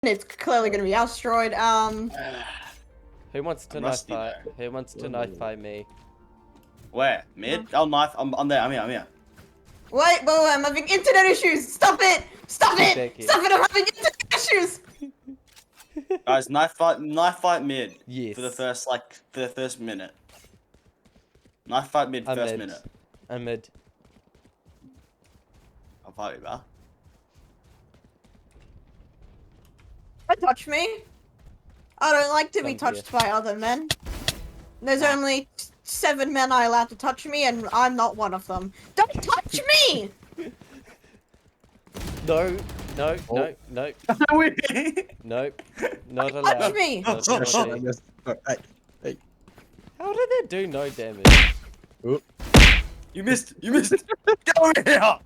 It's clearly gonna be asteroid. Who wants to knife fight? Who wants to knife fight me? Where? Mid? Oh, knife. I'm there. I'm here. Wait, I'm having internet issues. Stop it! Stop it! Stop it! I'm having internet issues. Guys, knife fight mid. Yes. For the first minute. Knife fight mid first minute. I'm mid. I'll fight you, bro. Don't touch me. I don't like to be touched by other men. There's only 7 men are allowed to touch me, and I'm not one of them. Don't touch me! No, no, Oh. no, no. Nope. Not Don't allowed. touch me! Hey. How did that do no damage? You missed. Get over here.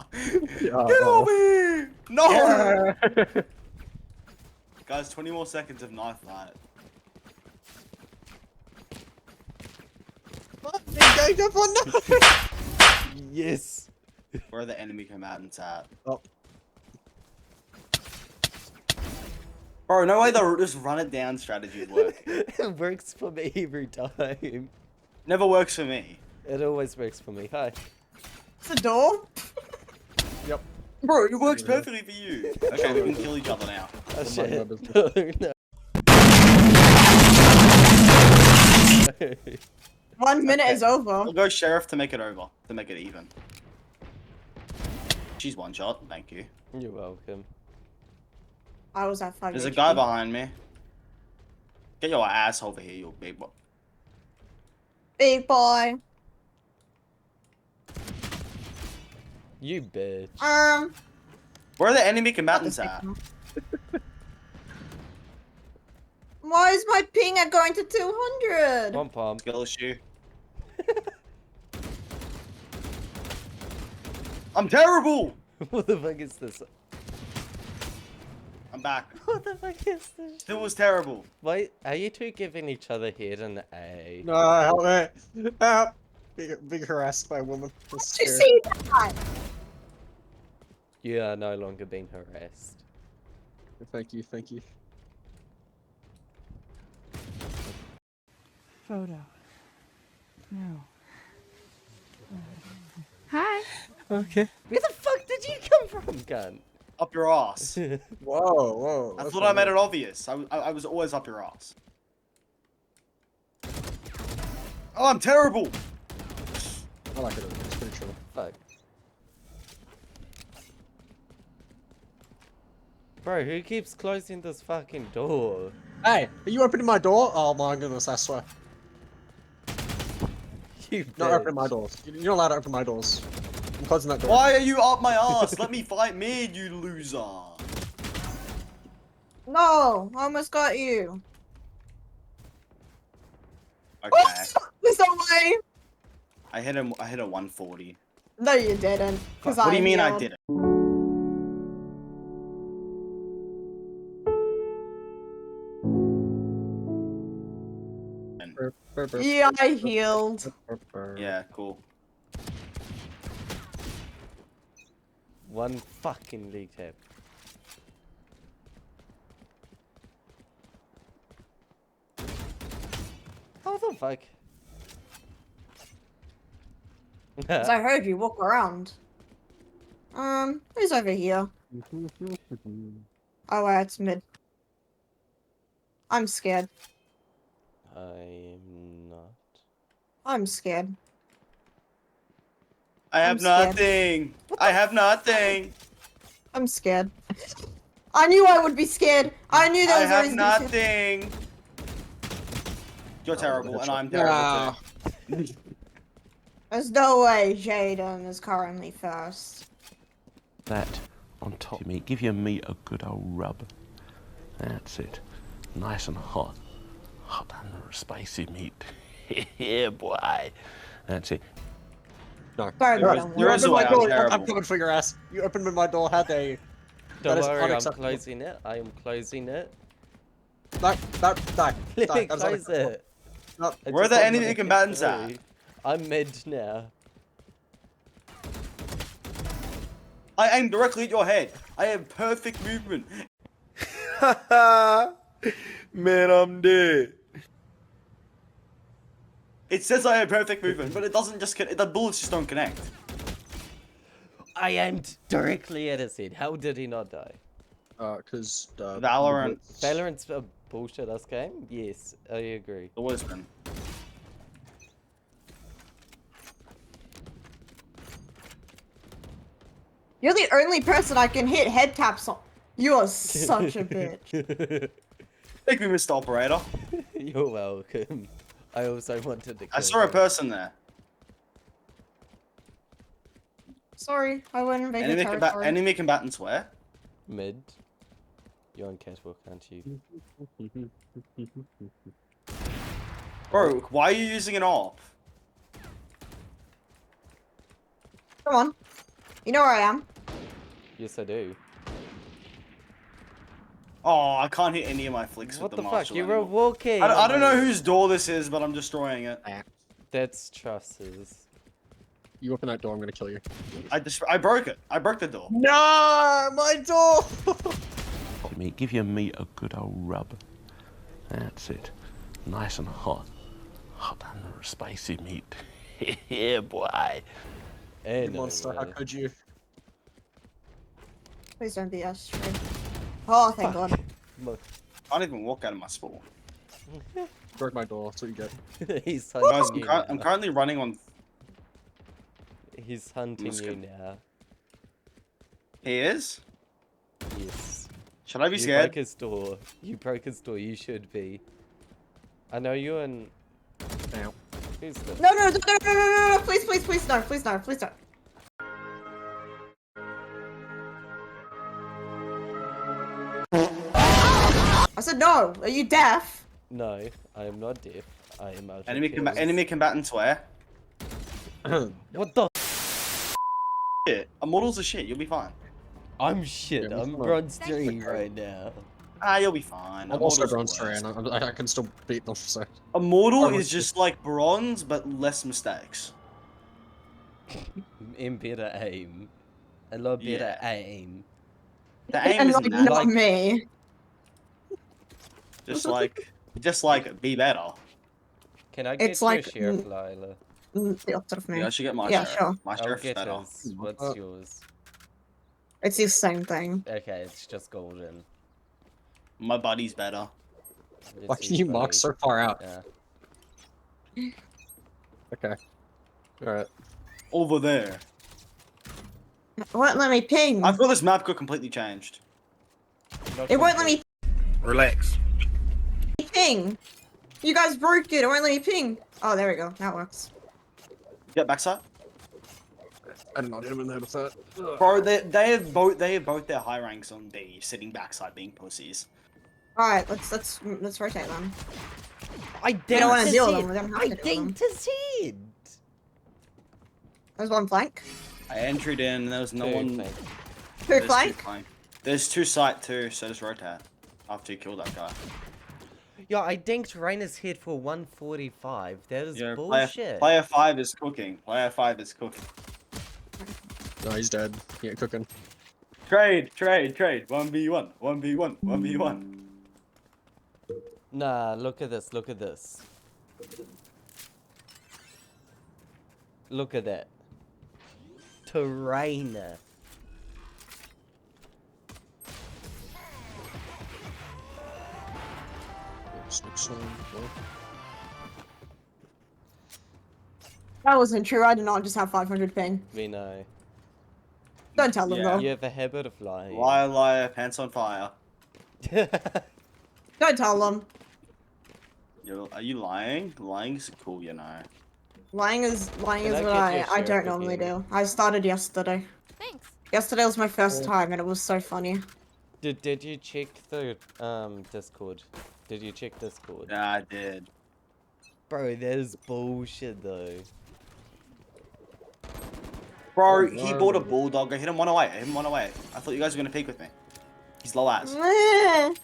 Get over here. No. Yeah. Guys, 20 more seconds of knife fight. Yes. Where are the enemy combatants at? Oh. Bro, no way the just run it down strategies work. It works for me every time. Never works for me. It always works for me. Hi. It's a door. Yep. Bro, it works perfectly for you. Okay, we can kill each other now. Oh Don't shit. mind my No, no. 1 minute is over. I'll go sheriff to make it over. To make it even. She's one shot. Thank you. You're welcome. I was at 5 There's a HP. guy behind me. Get your ass over here, you big boy. Big boy. You bitch. Where are the enemy combatants at? Why is my ping at going to 200? Pom pom. Skill issue. I'm terrible! What the fuck is this? I'm back. What the fuck is this? Still was terrible. Wait, are you two giving each other head an A? No, help me. Help. Being harassed by a woman. Did you see that? You are no longer being harassed. Thank you, thank you. Photo. No. Hi. Okay. Where the fuck did you come from, gun? Up your ass. Whoa. I thought I made it obvious. I was always up your ass. Oh, I'm terrible! I like it. It's pretty chill. Fuck. Bro, who keeps closing this fucking door? Hey, are you opening my door? Oh my goodness, I swear. You Not bitch. opening my doors. You're not allowed to open my doors. I'm closing that door. Why are you up my ass? Let me fight mid, you loser. No, I almost got you. Okay. There's no way. I hit a 140. No, you didn't. What do you mean I didn't? Yeah, I healed. Yeah, cool. One fucking league tap. How the fuck? 'Cause I heard you walk around. Who's over here? Oh, it's mid. I'm scared. I'm not. I'm scared. I have I'm scared. nothing. I have nothing. I'm scared. I knew I would be scared. I knew there I was a have reason to be scared. nothing. You're terrible, and I'm terrible too. There's no way Jaden is currently first. That on top of me, give your meat a good old rub. That's it. Nice and hot. Hot and spicy meat. Yeah, boy. That's it. No. Sorry, You're- don't you're worry. as Open my well, door. terrible. I'm coming for your ass. You opened my door. How dare you? Don't That is worry, I'm unacceptable. closing it. I am closing it. No, no, die. Let Die. me That is close unacceptable. it. No. It's Where are the not enemy gonna combatants get at? through. I'm mid now. I aim directly at your head. I have perfect movement. Man, I'm dead. It says I have perfect movement, but it doesn't just the bullets just don't connect. I aimed directly at his head. How did he not die? Cause Valorant. Valorant's a bullshit ass game? Yes, I agree. Always been. You're the only person I can hit head taps on. You are such a bitch. Thank you, Mr. Operator. You're welcome. I also wanted to kill I saw a him. person there. Sorry, I went invade your territory. Enemy combatants where? Mid. You're on catwalk, aren't you? Bro, why are you using an AWP? Come on. You know where I am. Yes, I do. Oh, I can't hit any of my flicks What with the the fuck? marshal You were anymore. walking. I don't know whose door this is, but I'm destroying it. That's Truss's. You open that door, I'm gonna kill you. I broke it. I broke the door. No, my door. Meat, give your meat a good old rub. That's it. Nice and hot. Hot and spicy meat. Yeah, boy. Hey, You monster, how could you? Please don't be us. Oh, thank God. Look, I can't even walk out of my spawn. Broke my door, that's what you get. he's Guys, hunting you I'm now. currently running on. He's hunting just you gonna- now. He is? Yes. Should I be You scared? broke his door. You broke his door. You should be. I know you and... Ow. Who's this? No, no, no, no, no, no, no, no, please, please, please, no, please, no, please, no. I said no. Are you deaf? No, I am not deaf. I am out of Enemy kills. combatants where? What the? Shit. Immortals are shit. You'll be fine. I'm shit. Yeah, I'm come on. bronze 3 right now. Ah, you'll be fine. I'm also Immortals are bronze 3 worse. and I can still beat them, so. Immortal Bronze is just like bronze, but less mistakes. In better aim. A lot better Yeah. aim. The aim And isn't like, that. not me. Just like, be better. Can I get It's you like, a sheriff, Lila? The opposite of me. Yeah, I should get my Yeah, sheriff. sure. My I'll sheriff's get better. his. What's yours? It's the same thing. Okay, it's just golden. My buddy's better. Let's Why see can you his mark body. so far out? Yeah. Okay. Alright. Over there. It won't let me ping. I thought this map got completely changed. Not It won't let me Relax. ping. You guys broke it. It won't let me ping. Oh, there we go. That works. Get backside. I did not hit him in the head with that. Bro, they have both their high ranks on B, sitting backside being pussies. All right, let's rotate them. I We don't want to his deal with head. them. We don't have I to deal with them. dinked his head. There's one flank. I entered in, and there was no Two one. flank. Two There's flank. There's two site too, so just rotate. After you kill that guy. Yo, I dinked Raina's head for 145. That is Yeah, bullshit. Player 5 is cooking. Player 5 is cooking. No, he's dead. He ain't cooking. Trade. 1v1. 1v1. 1v1. Nah, look at this. Look at this. Look at that. To Raina. That wasn't true. I did not just have 500 ping. We know. Don't tell them Yeah. though. You have a habit of lying. Liar, pants on fire. Don't tell them. Are you lying? Lying is cool, you know. Lying is Can what I get your I sheriff don't normally again? do. I started yesterday. Thanks. Yesterday was my first time and it was so funny. Did you check the Discord? Did you check Discord? Yeah, I did. Bro, that is bullshit though. Bro, Oh, he no. bought a bulldog. I hit him one away. I thought you guys were gonna peek with me. He's low ass. My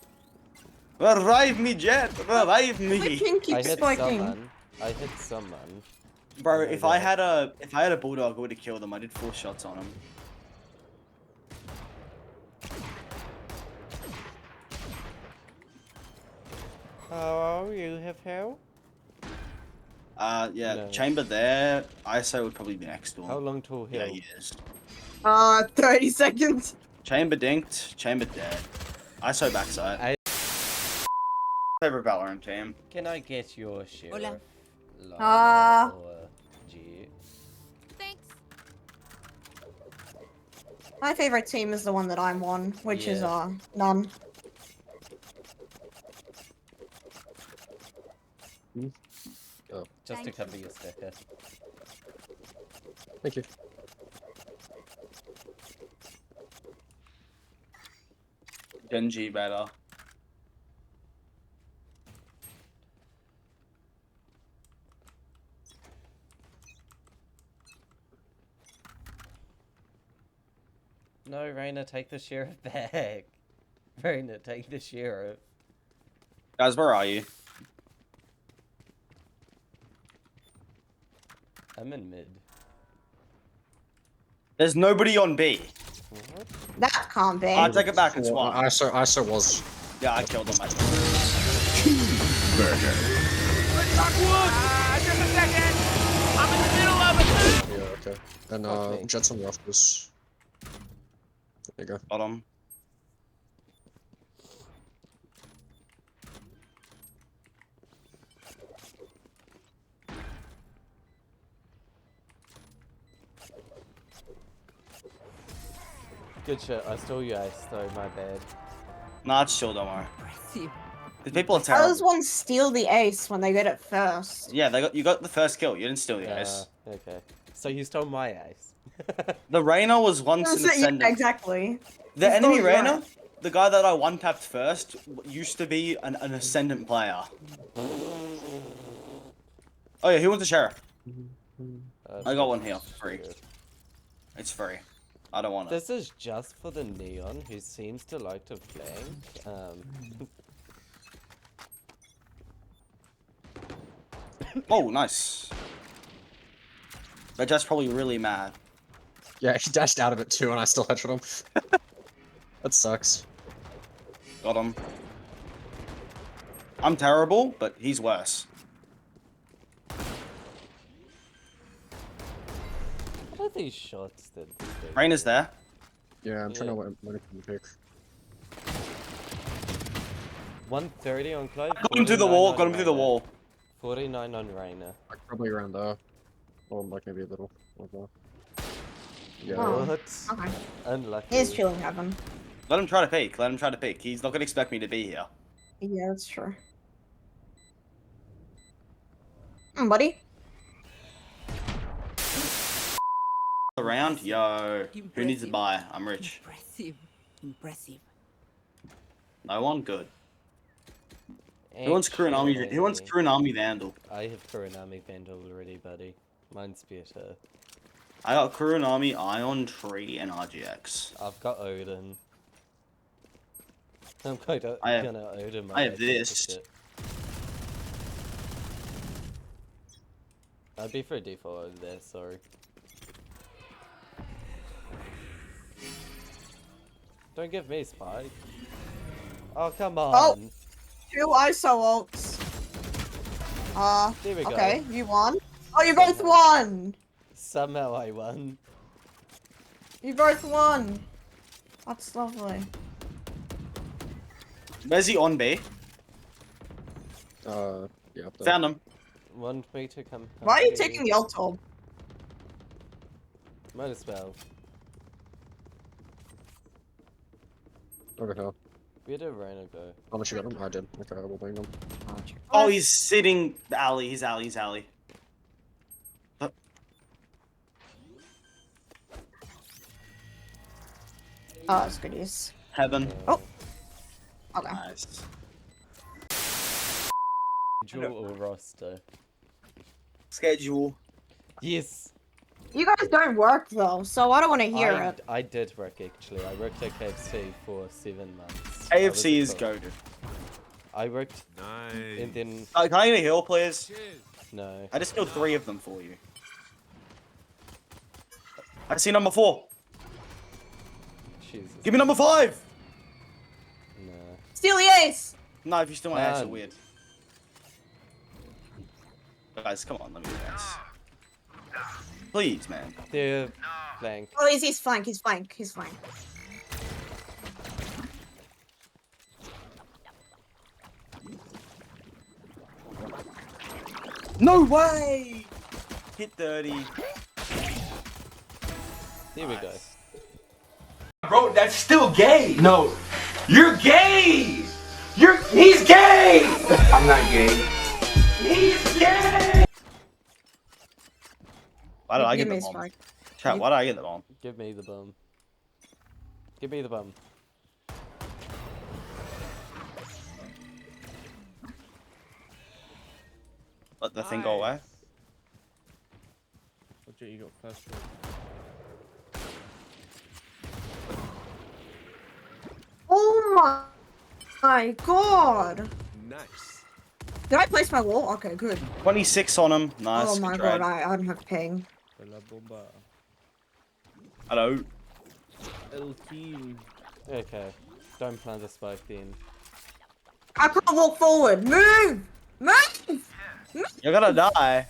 Revive me, Jet! Revive me! ping I keeps hit spiking. someone. I hit someone. Bro, Oh my if I God. had a bulldog, I would have killed him. I did 4 shots on him. Oh, you have help? Yeah, No. chamber there. ISO would probably be next door. How long till Yeah, heal? he is. 30 seconds. Chamber dinked. Chamber dead. ISO backside. Favorite Valorant team. Can I get your sheriff? Hola. Lara or G? Thanks. My favorite team is the one that I'm on, which is Yeah. none. Just to Thank cover your sticker. Thank you. Genji better. No, Raina, take the sheriff back. Raina, take the sheriff. Guys, where are you? I'm in mid. There's nobody on B. What? That can't be. I take it back. It's Well, one. ISO was. Yeah, I killed him. Yeah, okay. And Fuck me. Jets and Ruffles. There you go. Got him. Good shit. I stole your ace though, my bad. Nah, it's chill, don't worry. Impressive. These people are How does terrible. one steal the ace when they get it first? Yeah, you got the first kill. You didn't steal the ace. Okay. So you stole my ace. The Reyna was once an Yeah, ascendant. exactly. The You enemy stole yours. Reyna, the guy that I one tapped first, used to be an ascendant player. Oh yeah, who wants a sheriff? I got one here, free. It's free. I don't want it. This is just for the Neon, who seems to like to flank. Oh, nice. They're just probably really mad. Yeah, he dashed out of it too, and I still headshot him. That sucks. Got him. I'm terrible, but he's worse. What are these shots that this guy Reyna's did? there. Yeah, I'm trying Yeah. to what to pick. 130 on Clove. Got him through the 49 wall. on Got him through the Reyna, wall. 49 on Reyna. Like, probably around there. Or like maybe a little. Like that. Yeah. Oh. What? Okay. Unlucky. Here's chilling heaven. Let him try to peek. Let him try to peek. He's not gonna expect me to be here. Yeah, that's true. Buddy. Around, yo. Who needs to Impressive. buy? I'm rich. Impressive. Impressive. No one. Good. Who wants Kuronami? Who wants Kuronami Vandal? I have Kuronami Vandal already, buddy. Mine's better. I got Kuronami, Ion Tree, and RGX. I've got Odin. I'm gonna Odin my I have way through this. shit. I'd be for a default over there, sorry. Don't give me spike. Oh, come on. Oh. 2 ISO ults. There we go. Okay, you won. Oh, you both won! Somehow I won. You both won. That's lovely. Where's he on B? Yeah. Up there. Found him. Want me to come? Why are you help taking the ult orb? Might as well. Over here. Where did Reyna go? How much you got him? I did. Okay, I will bring them. Oh, he's sitting. Alley. He's alley. He's alley. Oh, that's good use. Heaven. Oh. Okay. Nice. Dual or roster? Schedule. Yes. You guys don't work though, so I don't want to hear it. I did work actually. I worked at KFC for 7 months. I was AFC a is cook. goaded. I worked and then Can I get a heal, please? no. I just killed 3 of them for you. I see number 4. Jesus. Give me number 5. No. Steal the ace! No, if you still want to, Um, weird. Guys, come on, let me do this. Please, man. They're flank. Oh, he's flank. He's flank. He's flank. No way! Hit 30. Here we go. Bro, that's still gay. No. You're gay! He's gay! I'm not gay. He's gay! Why did I get Give me the his bomb? flank. Chat, why did I get the bomb? Give me the bum. Give me the bum. Let the thing go away. You got first Oh my god! Nice. Did I place my wall? Okay, good. 26 on him. Nice. Oh my good god, trade. I don't have ping. La bomba. Hello. El team. Okay. Don't plant the spike then. I can't walk forward. Move! Move! You're gonna die.